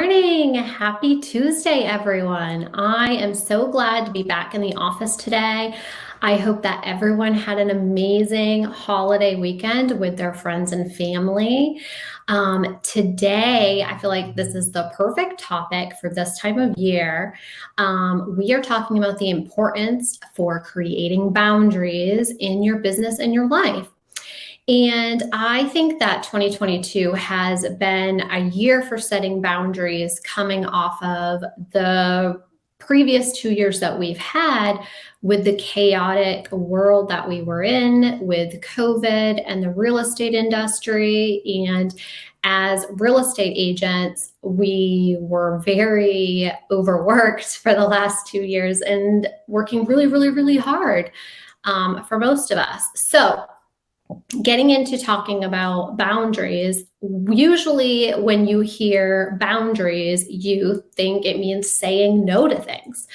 morning. Happy Tuesday, everyone. I am so glad to be back in the office today. I hope that everyone had an amazing holiday weekend with their friends and family. Today, I feel like this is the perfect topic for this time of year. We are talking about the importance for creating boundaries in your business and your life. And I think that 2022 has been a year for setting boundaries coming off of the previous 2 years that we've had with the chaotic world that we were in with COVID and the real estate industry. And as real estate agents, we were very overworked for the last 2 years and working really, really, really hard for most of us. So getting into talking about boundaries, usually when you hear boundaries, you think it means saying no to things.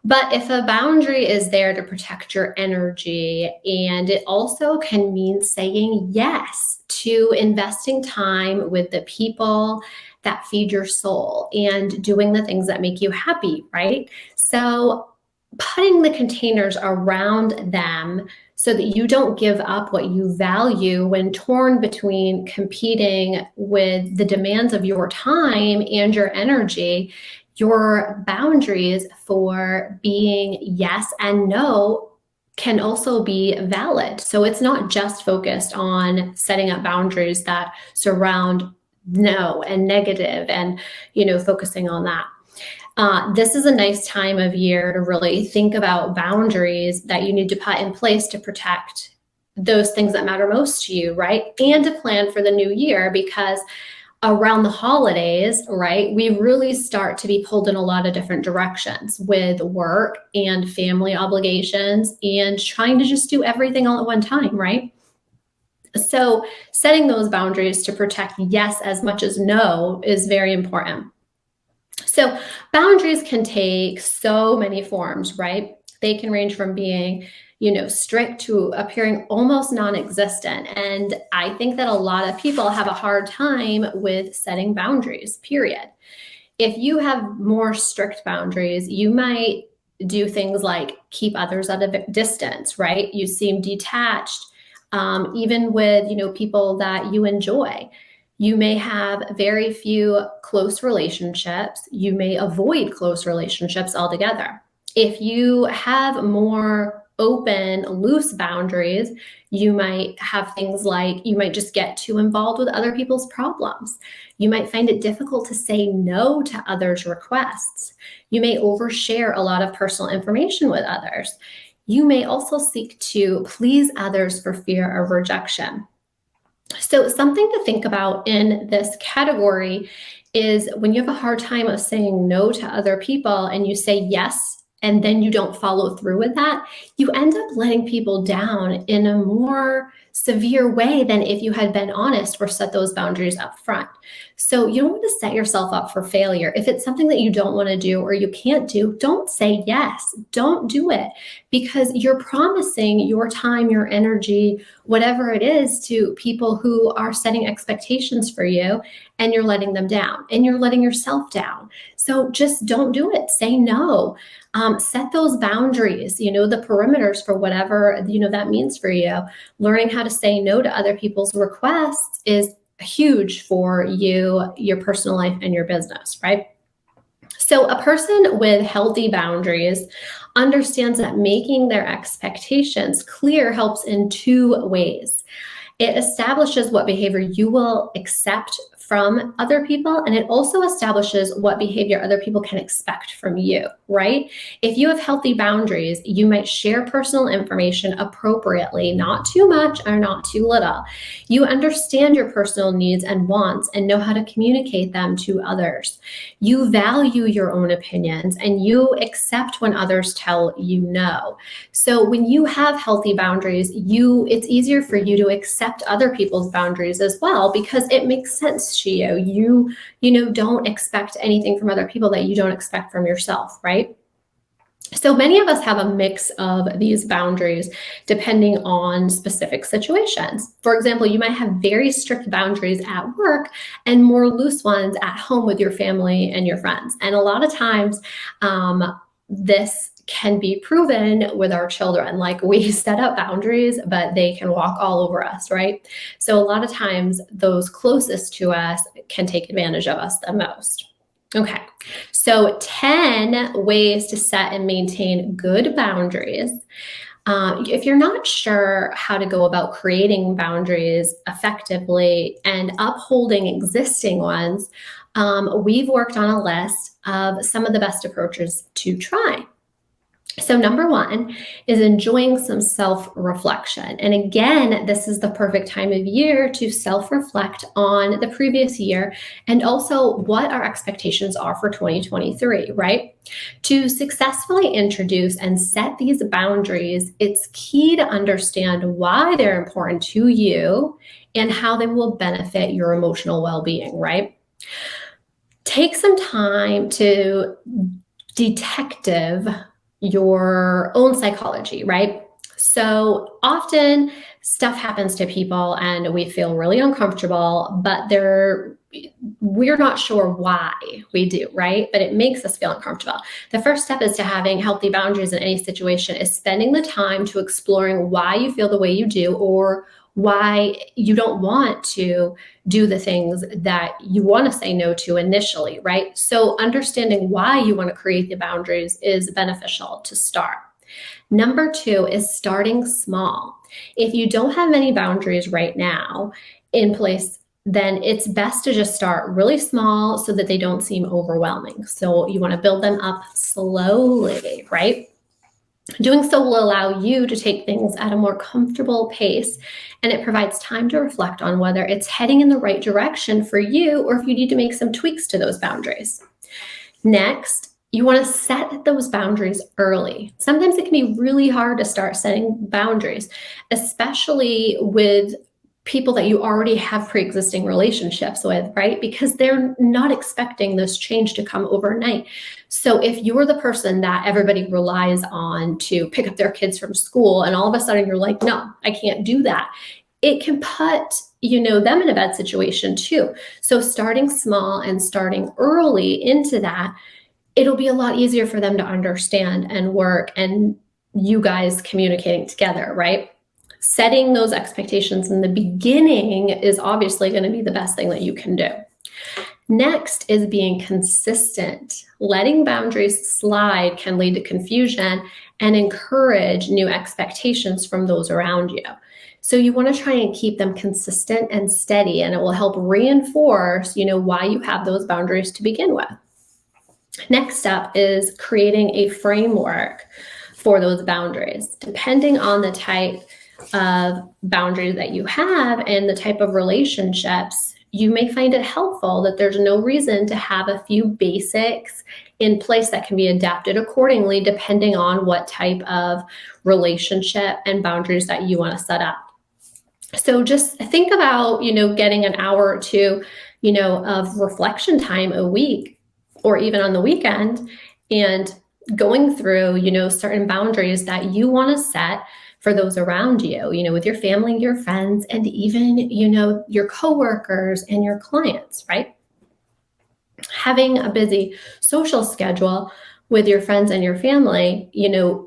But if a boundary is there to protect your energy, and it also can mean saying yes to investing time with the people that feed your soul and doing the things that make you happy, right? So putting the containers around them so that you don't give up what you value when torn between competing with the demands of your time and your energy. Your boundaries for being yes and no can also be valid. So it's not just focused on setting up boundaries that surround no and negative and, focusing on that. This is a nice time of year to really think about boundaries that you need to put in place to protect those things that matter most to you, right? And to plan for the new year, because around the holidays, right, we really start to be pulled in a lot of different directions with work and family obligations and trying to just do everything all at one time, right? So setting those boundaries to protect yes as much as no is very important. So boundaries can take so many forms, right? They can range from being, strict to appearing almost non-existent. And I think that a lot of people have a hard time with setting boundaries, period. If you have more strict boundaries, you might do things like keep others at a distance, right? You seem detached, even with, people that you enjoy. You may have very few close relationships. You may avoid close relationships altogether. If you have more open, loose boundaries, you might have things like you might just get too involved with other people's problems. You might find it difficult to say no to others' requests. You may overshare a lot of personal information with others. You may also seek to please others for fear of rejection. So something to think about in this category is when you have a hard time of saying no to other people and you say yes, and then you don't follow through with that, you end up letting people down in a more severe way than if you had been honest or set those boundaries up front. So you don't want to set yourself up for failure. If it's something that you don't want to do or you can't do, don't say yes. Don't do it, because you're promising your time, your energy, whatever it is, to people who are setting expectations for you, and you're letting them down and you're letting yourself down. So just don't do it. Say no. Set those boundaries, the perimeters for whatever, that means for you. Learning how to say no to other people's requests is huge for you, your personal life, and your business, right? So a person with healthy boundaries understands that making their expectations clear helps in two ways. It establishes what behavior you will accept from other people, and it also establishes what behavior other people can expect from you, right? If you have healthy boundaries, you might share personal information appropriately, not too much or not too little. You understand your personal needs and wants and know how to communicate them to others. You value your own opinions and you accept when others tell you no. So when you have healthy boundaries, it's easier for you to accept other people's boundaries as well, because it makes sense to you. You don't expect anything from other people that you don't expect from yourself, right? So many of us have a mix of these boundaries depending on specific situations. For example, you might have very strict boundaries at work and more loose ones at home with your family and your friends. And a lot of times, this can be proven with our children. Like, we set up boundaries, but they can walk all over us, right? So a lot of times, those closest to us can take advantage of us the most. Okay, so 10 ways to set and maintain good boundaries. If you're not sure how to go about creating boundaries effectively and upholding existing ones, we've worked on a list of some of the best approaches to try. So number one is enjoying some self-reflection. And again, this is the perfect time of year to self-reflect on the previous year and also what our expectations are for 2023, right? To successfully introduce and set these boundaries, it's key to understand why they're important to you and how they will benefit your emotional well-being, right? Take some time to detective your own psychology, right? So often stuff happens to people and we feel really uncomfortable, but we're not sure why we do, right? But it makes us feel uncomfortable. The first step is to having healthy boundaries in any situation is spending the time to exploring why you feel the way you do or why you don't want to do the things that you want to say no to initially, right? So understanding why you want to create the boundaries is beneficial to start. Number two is starting small. If you don't have any boundaries right now in place, then it's best to just start really small so that they don't seem overwhelming. So you want to build them up slowly, right? Doing so will allow you to take things at a more comfortable pace, and it provides time to reflect on whether it's heading in the right direction for you or if you need to make some tweaks to those boundaries. Next, you want to set those boundaries early. Sometimes it can be really hard to start setting boundaries, especially with people that you already have pre-existing relationships with, right? Because they're not expecting this change to come overnight. So if you're the person that everybody relies on to pick up their kids from school and all of a sudden you're like, no, I can't do that, it can put them in a bad situation too. So starting small and starting early into that, it'll be a lot easier for them to understand and work and you guys communicating together, right? Setting those expectations in the beginning is obviously going to be the best thing that you can do. Next is being consistent. Letting boundaries slide can lead to confusion and encourage new expectations from those around you. So you want to try and keep them consistent and steady, and it will help reinforce, why you have those boundaries to begin with. Next up is creating a framework for those boundaries. Depending on the type of boundaries that you have and the type of relationships, you may find it helpful that there's no reason to have a few basics in place that can be adapted accordingly depending on what type of relationship and boundaries that you want to set up. So just think about, getting an hour or two, of reflection time a week or even on the weekend and going through, certain boundaries that you want to set for those around you, with your family, your friends, and even, your coworkers and your clients, right? Having a busy social schedule with your friends and your family,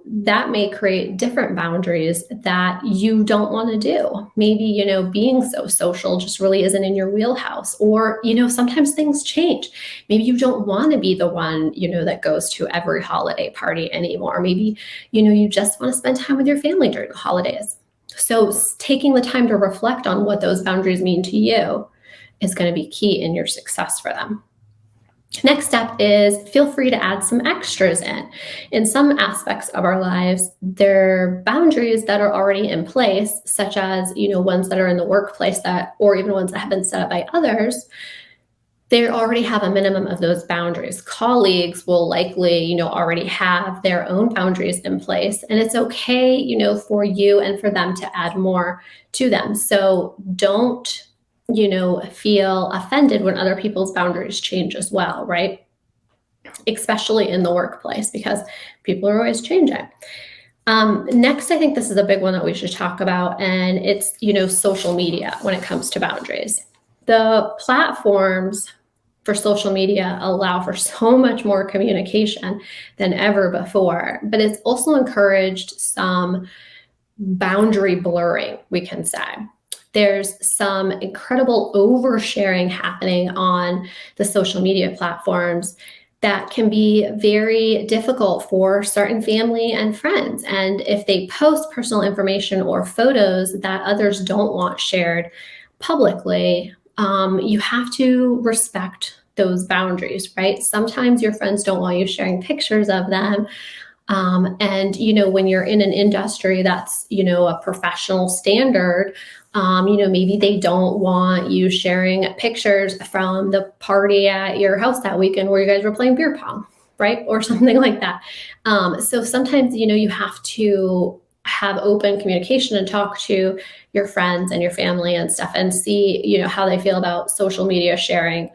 that may create different boundaries that you don't want to do. Maybe, being so social just really isn't in your wheelhouse. Or, sometimes things change. Maybe you don't want to be the one, that goes to every holiday party anymore. Maybe, you just want to spend time with your family during the holidays. So taking the time to reflect on what those boundaries mean to you is going to be key in your success for them. Next step is feel free to add some extras in. In some aspects of our lives, there are boundaries that are already in place, such as, ones that are in the workplace or even ones that have been set up by others. They already have a minimum of those boundaries. Colleagues will likely, already have their own boundaries in place, and it's okay, for you and for them to add more to them. So don't feel offended when other people's boundaries change as well, right? especially in the workplace, because people are always changing. Next, I think this is a big one that we should talk about, and it's, social media when it comes to boundaries. The platforms for social media allow for so much more communication than ever before, but it's also encouraged some boundary blurring, we can say. There's some incredible oversharing happening on the social media platforms that can be very difficult for certain family and friends. And if they post personal information or photos that others don't want shared publicly, you have to respect those boundaries, right? Sometimes your friends don't want you sharing pictures of them. And, when you're in an industry that's, a professional standard, maybe they don't want you sharing pictures from the party at your house that weekend where you guys were playing beer pong, right? Or something like that. So sometimes, you have to have open communication and talk to your friends and your family and stuff and see, how they feel about social media sharing.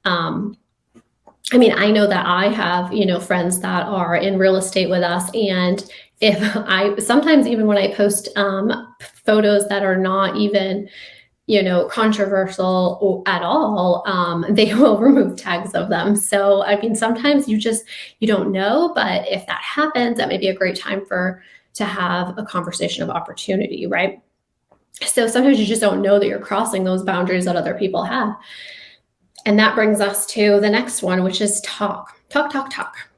I know that I have, friends that are in real estate with us, and sometimes even when I post photos that are not even, controversial at all, they will remove tags of them. So, sometimes you don't know, but if that happens, that may be a great time to have a conversation of opportunity, right? So sometimes you just don't know that you're crossing those boundaries that other people have. And that brings us to the next one, which is talk,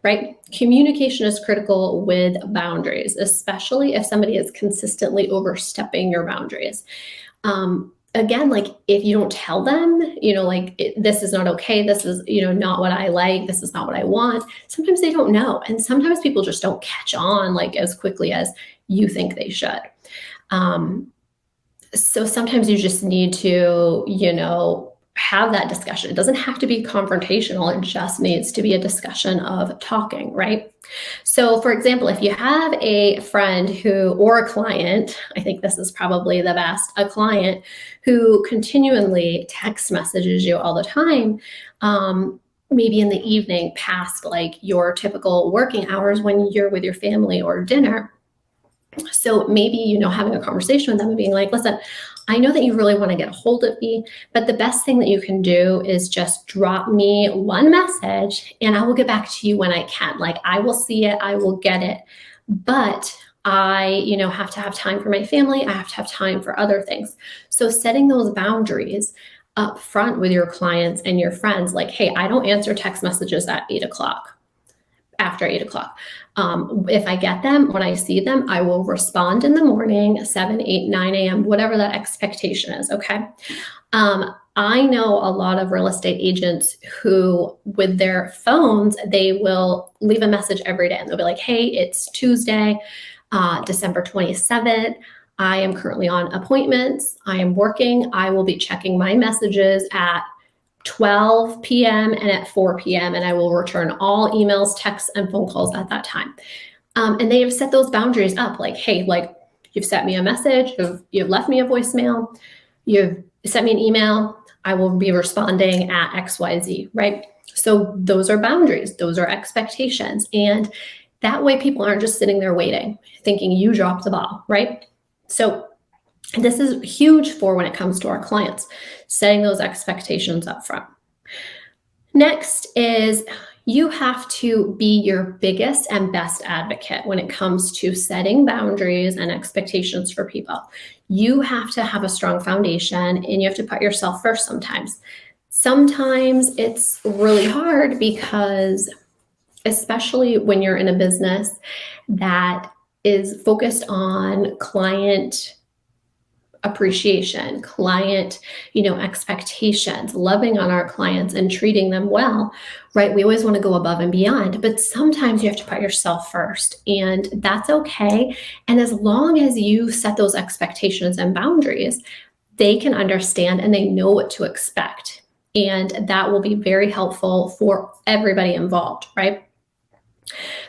right? Communication is critical with boundaries, especially if somebody is consistently overstepping your boundaries. Again, like if you don't tell them, this is not okay, this is, not what I like, this is not what I want, sometimes they don't know. And sometimes people just don't catch on like as quickly as you think they should. So sometimes you just need to, have that discussion. It doesn't have to be confrontational. It just needs to be a discussion of talking, right? So for example, if you have a friend or a client, I think this is probably the best, a client who continually text messages you all the time, maybe in the evening past like your typical working hours when you're with your family or dinner. So maybe, having a conversation with them and being like, listen, I know that you really want to get a hold of me, but the best thing that you can do is just drop me one message and I will get back to you when I can. Like I will see it, I will get it, but I, have to have time for my family. I have to have time for other things. So setting those boundaries up front with your clients and your friends, like, hey, I don't answer text messages at 8:00. After 8:00. If I get them, when I see them, I will respond in the morning, 7, 8, 9 a.m., whatever that expectation is, okay? I know a lot of real estate agents who, with their phones, they will leave a message every day and they'll be like, hey, it's Tuesday, December 27th. I am currently on appointments. I am working. I will be checking my messages at 12 p.m. and at 4 p.m. and I will return all emails, texts, and phone calls at that time. And they have set those boundaries up like, hey, like you've sent me a message, you've left me a voicemail, you've sent me an email, I will be responding at XYZ, right? So those are boundaries, those are expectations. And that way people aren't just sitting there waiting, thinking you dropped the ball, right? So this is huge for when it comes to our clients, setting those expectations up front. Next is you have to be your biggest and best advocate when it comes to setting boundaries and expectations for people. You have to have a strong foundation and you have to put yourself first sometimes. Sometimes it's really hard because, especially when you're in a business that is focused on client appreciation, client, expectations, loving on our clients and treating them well, right? We always want to go above and beyond, but sometimes you have to put yourself first, and that's okay. And as long as you set those expectations and boundaries, they can understand and they know what to expect. And that will be very helpful for everybody involved, right?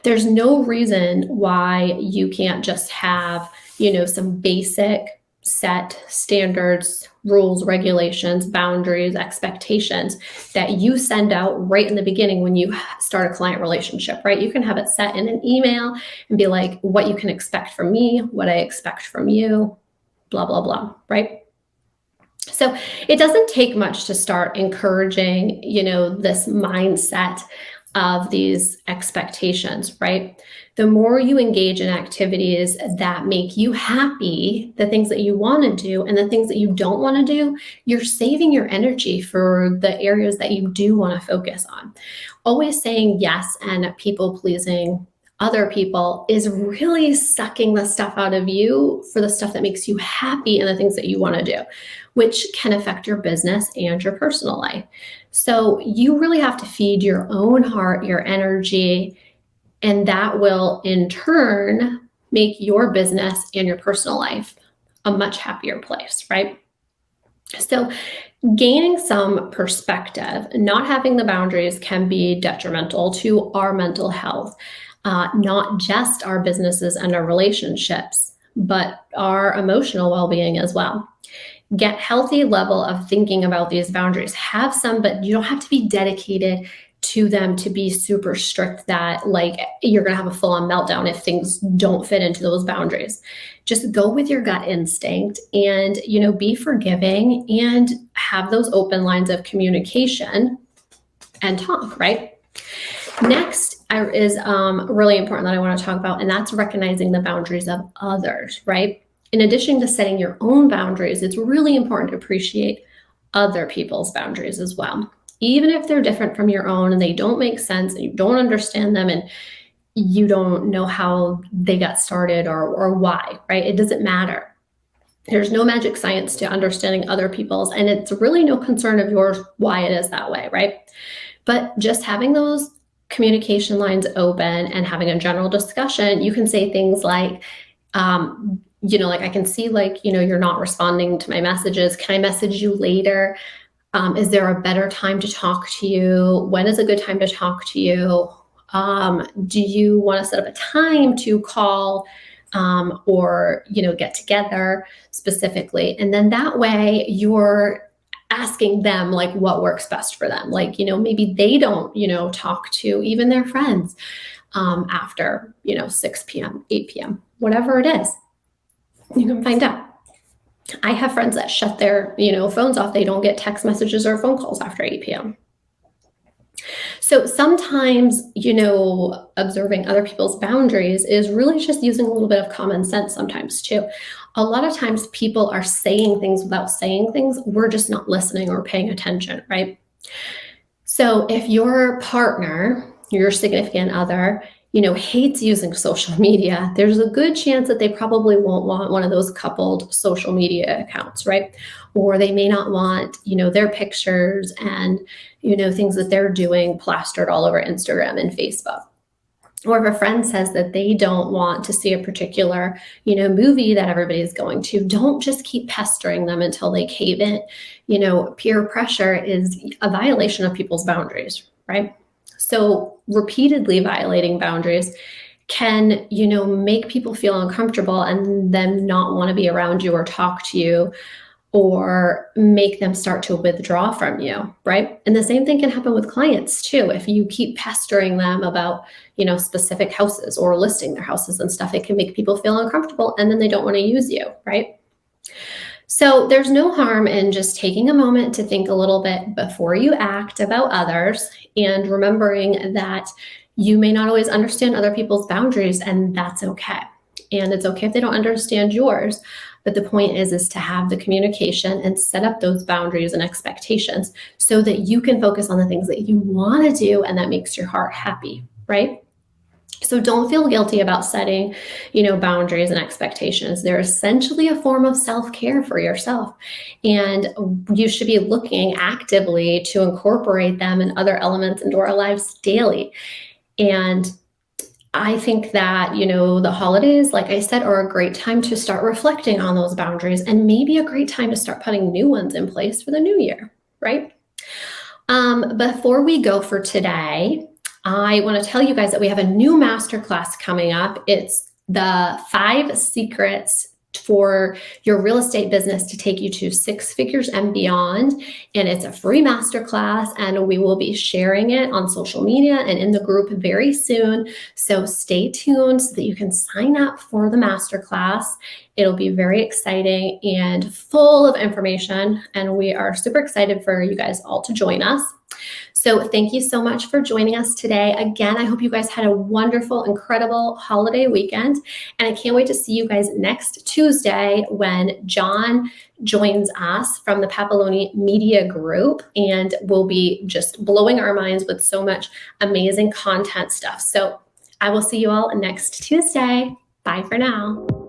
There's no reason why you can't just have, some basic set standards, rules, regulations, boundaries, expectations that you send out right in the beginning when you start a client relationship, right? You can have it set in an email and be like, what you can expect from me, what I expect from you, blah, blah, blah, right? So it doesn't take much to start encouraging, this mindset of these expectations, right? The more you engage in activities that make you happy, the things that you want to do and the things that you don't want to do, you're saving your energy for the areas that you do want to focus on. Always saying yes and people pleasing other people is really sucking the stuff out of you for the stuff that makes you happy and the things that you want to do, which can affect your business and your personal life. So you really have to feed your own heart, your energy, and that will in turn make your business and your personal life a much happier place, right? So gaining some perspective, not having the boundaries can be detrimental to our mental health, not just our businesses and our relationships, but our emotional well-being as well. Get healthy level of thinking about these boundaries. Have some, but you don't have to be dedicated to them to be super strict that like you're going to have a full-on meltdown if things don't fit into those boundaries. Just go with your gut instinct and, be forgiving and have those open lines of communication and talk, right? Next is really important that I want to talk about, and that's recognizing the boundaries of others, right? In addition to setting your own boundaries, it's really important to appreciate other people's boundaries as well. Even if they're different from your own and they don't make sense and you don't understand them and you don't know how they got started or why, right? It doesn't matter. There's no magic science to understanding other people's, and it's really no concern of yours why it is that way, right? But just having those communication lines open and having a general discussion, you can say things like, like I can see you're not responding to my messages. Can I message you later? Is there a better time to talk to you? When is a good time to talk to you? Do you want to set up a time to call or get together specifically? And then that way you're asking them like what works best for them. Like, maybe they don't, talk to even their friends after, 6 p.m., 8 p.m., whatever it is. You can find out. I have friends that shut their, phones off. They don't get text messages or phone calls after 8 p.m. So sometimes, observing other people's boundaries is really just using a little bit of common sense sometimes too. A lot of times people are saying things without saying things. We're just not listening or paying attention, right? So if your partner, your significant other, hates using social media, there's a good chance that they probably won't want one of those coupled social media accounts, right? Or they may not want, their pictures and, things that they're doing plastered all over Instagram and Facebook. Or if a friend says that they don't want to see a particular, movie that everybody's going to, don't just keep pestering them until they cave in. Peer pressure is a violation of people's boundaries, right? So repeatedly violating boundaries can, make people feel uncomfortable and them not want to be around you or talk to you or make them start to withdraw from you, right? And the same thing can happen with clients too. If you keep pestering them about, specific houses or listing their houses and stuff, it can make people feel uncomfortable and then they don't want to use you, right? So there's no harm in just taking a moment to think a little bit before you act about others and remembering that you may not always understand other people's boundaries, and that's okay. And it's okay if they don't understand yours. But the point is to have the communication and set up those boundaries and expectations so that you can focus on the things that you want to do and that makes your heart happy, right? So don't feel guilty about setting, boundaries and expectations. They're essentially a form of self-care for yourself. And you should be looking actively to incorporate them and other elements into our lives daily. And I think that, the holidays, like I said, are a great time to start reflecting on those boundaries and maybe a great time to start putting new ones in place for the new year, right? Before we go for today, I want to tell you guys that we have a new masterclass coming up. It's the 5 Secrets for your real estate business to take you to 6 figures and beyond. And it's a free masterclass, and we will be sharing it on social media and in the group very soon. So stay tuned so that you can sign up for the masterclass. It'll be very exciting and full of information, and we are super excited for you guys all to join us. So thank you so much for joining us today. Again, I hope you guys had a wonderful, incredible holiday weekend, and I can't wait to see you guys next Tuesday when John joins us from the Papilloni Media Group, and we'll be just blowing our minds with so much amazing content stuff. So I will see you all next Tuesday. Bye for now.